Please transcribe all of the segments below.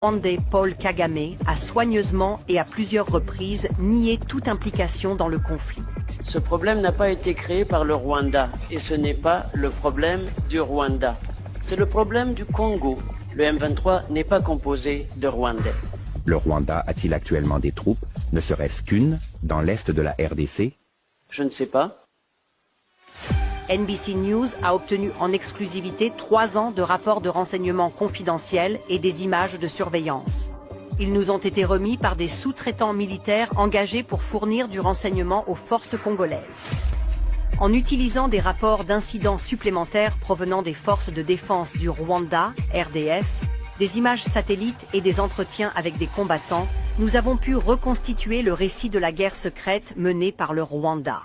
Rwandais Paul Kagame a soigneusement et à plusieurs reprises nié toute implication dans le conflit. Ce problème n'a pas été créé par le Rwanda et ce n'est pas le problème du Rwanda. C'est le problème du Congo. Le M23 n'est pas composé de Rwandais. Le Rwanda a-t-il actuellement des troupes, ne serait-ce qu'une, dans l'est de la RDC? Je ne sais pas. NBC News a obtenu en exclusivité 3 ans de rapports de renseignement confidentiels et des images de surveillance. Ils nous ont été remis par des sous-traitants militaires engagés pour fournir du renseignement aux forces congolaises. En utilisant des rapports d'incidents supplémentaires provenant des forces de défense du Rwanda, RDF, des images satellites et des entretiens avec des combattants, nous avons pu reconstituer le récit de la guerre secrète menée par le Rwanda.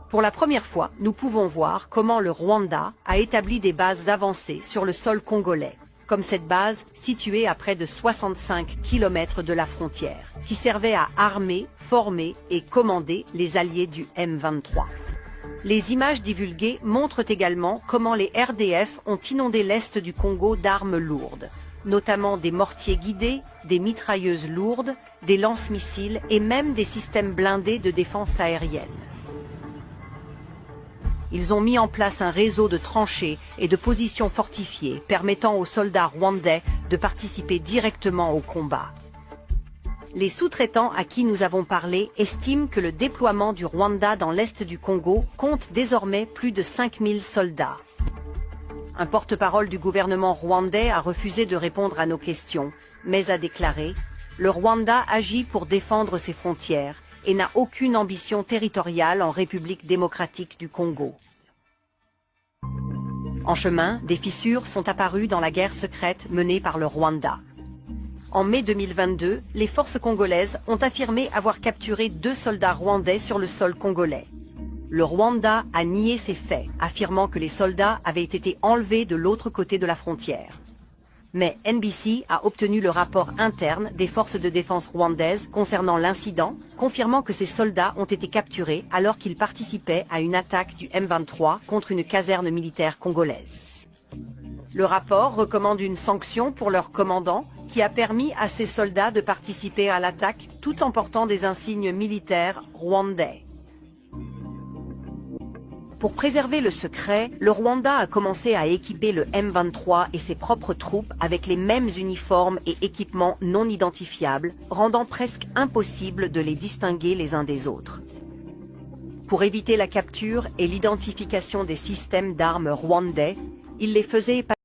Pour la première fois, nous pouvons voir comment le Rwanda a établi des bases avancées sur le sol congolais, comme cette base située à près de 65 km de la frontière, qui servait à armer, former et commander les alliés du M23. Les images divulguées montrent également comment les RDF ont inondé l'est du Congo d'armes lourdes, notamment des mortiers guidés, des mitrailleuses lourdes, des lance-missiles et même des systèmes blindés de défense aérienne. Ils ont mis en place un réseau de tranchées et de positions fortifiées permettant aux soldats rwandais de participer directement au combat. Les sous-traitants à qui nous avons parlé estiment que le déploiement du Rwanda dans l'est du Congo compte désormais plus de 5000 soldats. Un porte-parole du gouvernement rwandais a refusé de répondre à nos questions, mais a déclaré « Le Rwanda agit pour défendre ses frontières et n'a aucune ambition territoriale en République démocratique du Congo. » En chemin, des fissures sont apparues dans la guerre secrète menée par le Rwanda. En mai 2022, les forces congolaises ont affirmé avoir capturé 2 soldats rwandais sur le sol congolais. Le Rwanda a nié ces faits, affirmant que les soldats avaient été enlevés de l'autre côté de la frontière. Mais NBC a obtenu le rapport interne des forces de défense rwandaises concernant l'incident, confirmant que ces soldats ont été capturés alors qu'ils participaient à une attaque du M23 contre une caserne militaire congolaise. Le rapport recommande une sanction pour leur commandant qui a permis à ces soldats de participer à l'attaque tout en portant des insignes militaires rwandais. Pour préserver le secret, le Rwanda a commencé à équiper le M23 et ses propres troupes avec les mêmes uniformes et équipements non identifiables, rendant presque impossible de les distinguer les uns des autres. Pour éviter la capture et l'identification des systèmes d'armes rwandais, il les faisait